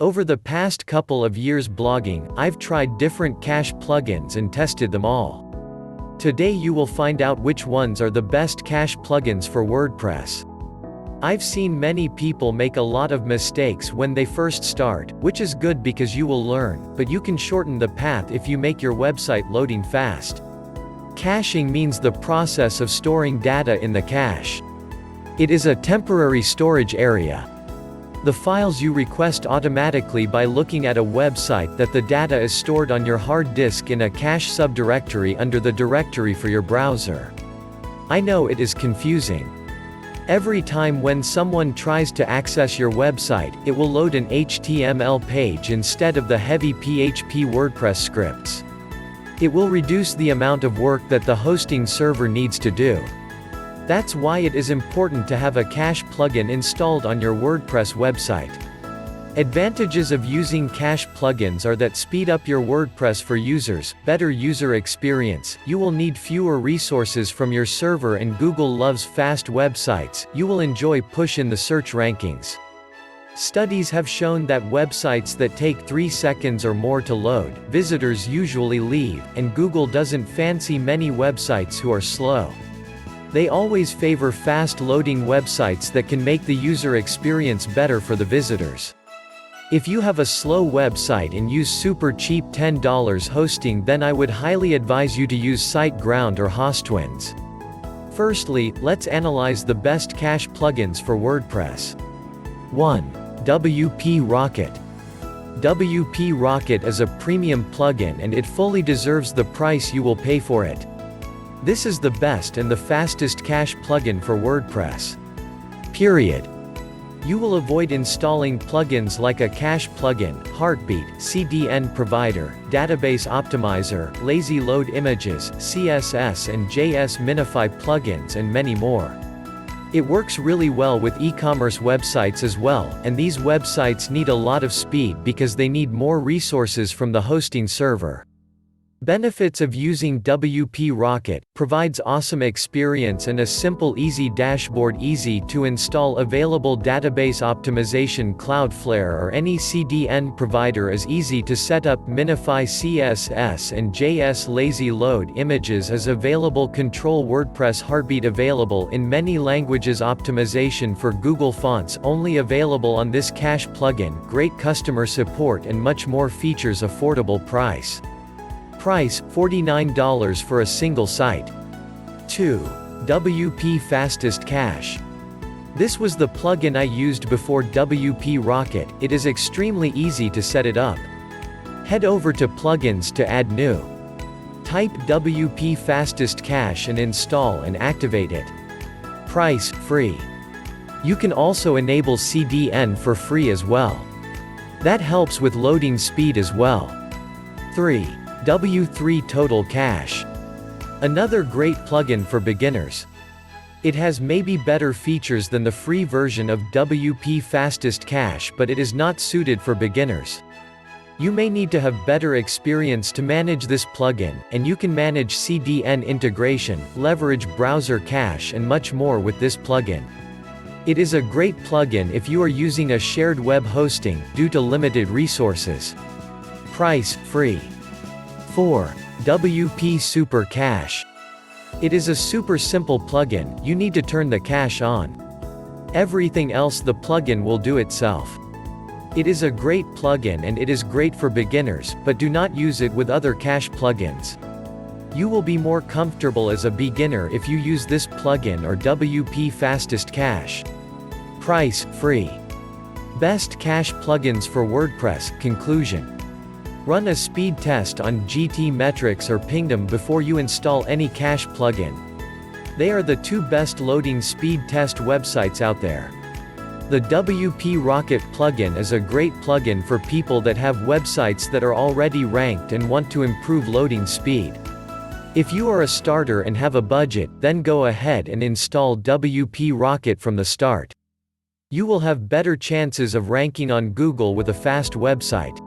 Over the past couple of years blogging, I've tried different cache plugins and tested them all. Today you will find out which ones are the best cache plugins for WordPress. I've seen many people make a lot of mistakes when they first start, which is good because you will learn, but you can shorten the path if you make your website loading fast. Caching means the process of storing data in the cache. It is a temporary storage area. The files you request automatically by looking at a website that the data is stored on your hard disk in a cache subdirectory under the directory for your browser. I know it is confusing. Every time when someone tries to access your website, it will load an HTML page instead of the heavy PHP WordPress scripts. It will reduce the amount of work that the hosting server needs to do. That's why it is important to have a cache plugin installed on your WordPress website. Advantages of using cache plugins are that speed up your WordPress for users, better user experience, you will need fewer resources from your server, and Google loves fast websites, you will enjoy push in the search rankings. Studies have shown that websites that take 3 seconds or more to load, visitors usually leave, and Google doesn't fancy many websites who are slow. They always favor fast-loading websites that can make the user experience better for the visitors. If you have a slow website and use super cheap $10 hosting, then I would highly advise you to use SiteGround or Hostwinds. Firstly, let's analyze the best cache plugins for WordPress. 1. WP Rocket. WP Rocket is a premium plugin and it fully deserves the price you will pay for it. This is the best and the fastest cache plugin for WordPress. Period. You will avoid installing plugins like a cache plugin, Heartbeat, CDN Provider, Database Optimizer, Lazy Load Images, CSS and JS Minify plugins, and many more. It works really well with e-commerce websites as well, and these websites need a lot of speed because they need more resources from the hosting server. Benefits of using WP Rocket: provides awesome experience and a simple easy dashboard, easy to install, available database optimization, Cloudflare or any CDN provider is easy to set up, Minify CSS and JS, Lazy Load Images is available, control WordPress, Heartbeat available in many languages, optimization for Google Fonts only available on this cache plugin, great customer support and much more features, affordable price. Price, $49 for a single site. 2. WP Fastest Cache. This was the plugin I used before WP Rocket. It is extremely easy to set it up. Head over to Plugins to add new. Type WP Fastest Cache and install and activate it. Price, free. You can also enable CDN for free as well. That helps with loading speed as well. 3. W3 Total Cache. Another great plugin for beginners. It has maybe better features than the free version of WP Fastest Cache, but it is not suited for beginners. You may need to have better experience to manage this plugin, and you can manage CDN integration, leverage browser cache and much more with this plugin. It is a great plugin if you are using a shared web hosting, due to limited resources. Price, free. 4. WP Super Cache. It is a super simple plugin, you need to turn the cache on. Everything else the plugin will do itself. It is a great plugin and it is great for beginners, but do not use it with other cache plugins. You will be more comfortable as a beginner if you use this plugin or WP Fastest Cache. Price, free. Best cache plugins for WordPress. Conclusion. Run a speed test on GTmetrix or Pingdom before you install any cache plugin. They are the two best loading speed test websites out there. The WP Rocket plugin is a great plugin for people that have websites that are already ranked and want to improve loading speed. If you are a starter and have a budget, then go ahead and install WP Rocket from the start. You will have better chances of ranking on Google with a fast website.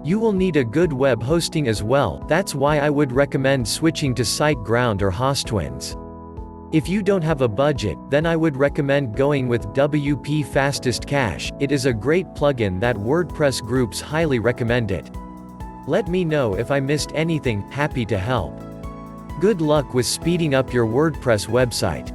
You will need a good web hosting as well, that's why I would recommend switching to SiteGround or Hostwinds. If you don't have a budget, then I would recommend going with WP Fastest Cache. It is a great plugin that WordPress groups highly recommend it. Let me know if I missed anything, happy to help. Good luck with speeding up your WordPress website.